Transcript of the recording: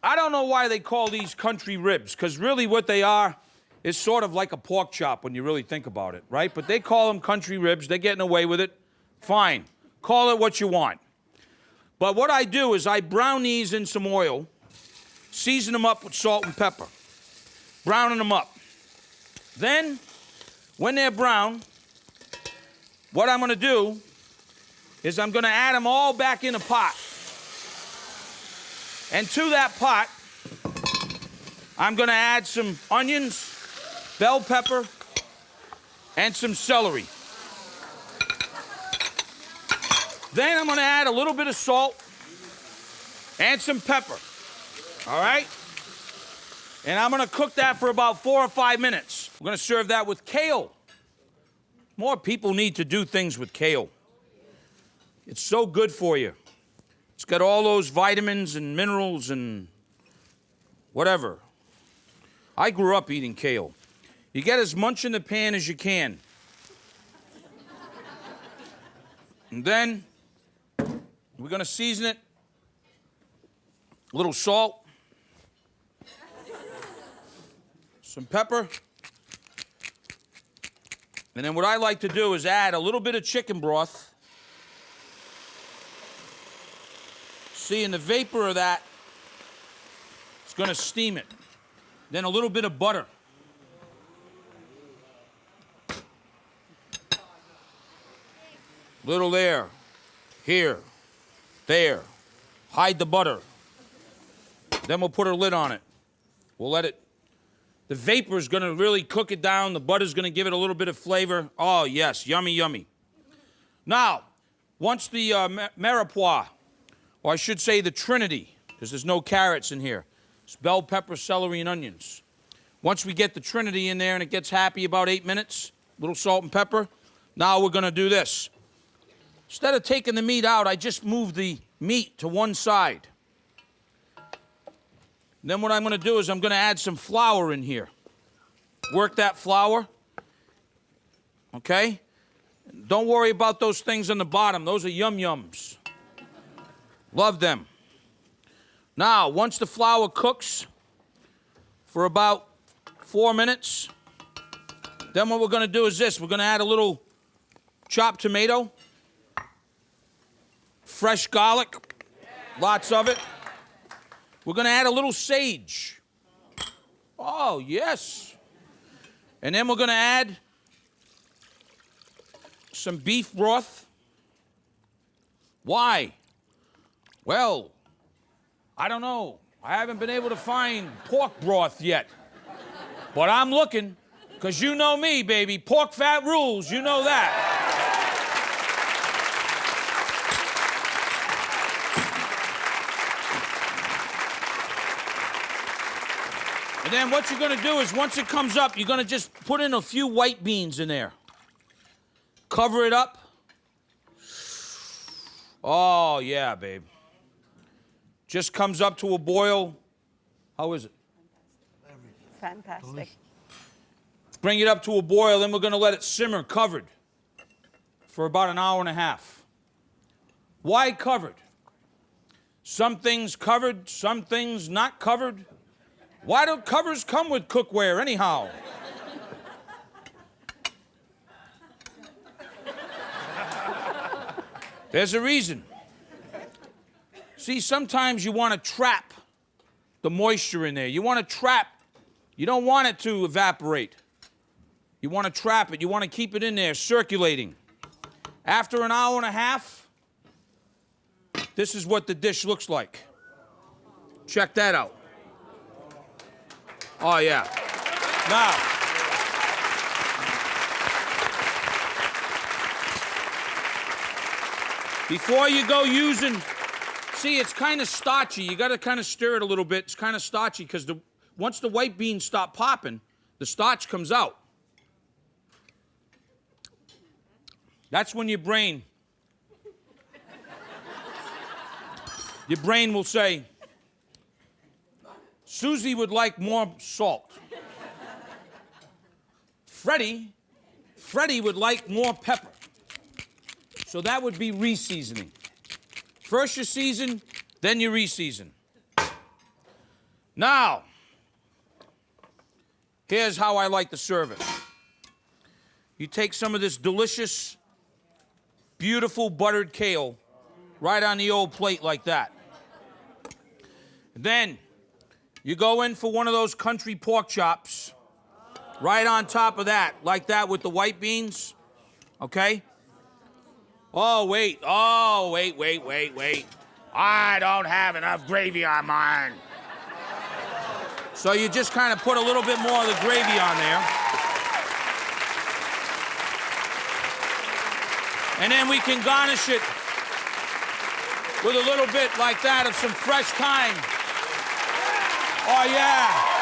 I don't know why they call these country ribs, because really what they are is sort of like a pork chop when you really think about it, right? But they call them country ribs. They're getting away with it. Fine. Call it what you want. But what I do is I brown these in some oil, season them up with salt and pepper, browning them up. Then, when they're brown, what I'm going to do is I'm going to add them all back in a pot. And to that pot, I'm going to add some onions, bell pepper, and some celery. Then I'm going to add a little bit of salt and some pepper. All right? And I'm going to cook that for about 4 or 5 minutes. We're going to serve that with kale. More people need to do things with kale. It's so good for you. It's got all those vitamins and minerals and whatever. I grew up eating kale. You get as much in the pan as you can. And then we're going to season it. A little salt. Some pepper. And then what I like to do is add a little bit of chicken broth. See, and the vapor of that is going to steam it. Then a little bit of butter. Little there, here, there. Hide the butter. Then we'll put a lid on it. We'll let it. The vapor is going to really cook it down. The butter's going to give it a little bit of flavor. Oh, yes, yummy, yummy. Now, once the mirepoix, or I should say the trinity, because there's no carrots in here. It's bell pepper, celery, and onions. Once we get the trinity in there and it gets happy about 8 minutes, a little salt and pepper, now we're going to do this. Instead of taking the meat out, I just move the meat to one side. Then what I'm going to do is I'm going to add some flour in here. Work that flour. Okay? Don't worry about those things on the bottom. Those are yum-yums. Love them. Now, once the flour cooks for about 4 minutes, then what we're going to do is this. We're going to add a little chopped tomato, fresh garlic, lots of it. We're going to add a little sage. Oh, yes. And then we're going to add some beef broth. Why? Well, I don't know. I haven't been able to find pork broth yet. But I'm looking, because you know me, baby. Pork fat rules. You know that. And then what you're going to do is once it comes up, you're going to just put in a few white beans in there. Cover it up. Oh, yeah, babe. Just comes up to a boil. How is it? Fantastic. Bring it up to a boil, then we're going to let it simmer covered for about an hour and a half. Why covered? Some things covered, some things not covered. Why don't covers come with cookware anyhow? There's a reason. See, sometimes you want to trap the moisture in there. You want to trap. You don't want it to evaporate. You want to trap it. You want to keep it in there circulating. After an hour and a half, this is what the dish looks like. Check that out. Oh, yeah. Now, before you go using, see, it's kind of starchy. You got to kind of stir it a little bit. It's kind of starchy because once the white beans stop popping, the starch comes out. That's when your brain will say, Susie would like more salt. Freddie would like more pepper. So that would be reseasoning. First you season, then you reseason. Now, here's how I like to serve it. You take some of this delicious, beautiful buttered kale right on the old plate like that. Then you go in for one of those country pork chops right on top of that, like that with the white beans, okay? Oh, wait. I don't have enough gravy on mine. So you just kind of put a little bit more of the gravy on there. And then we can garnish it with a little bit like that of some fresh thyme. Oh, yeah.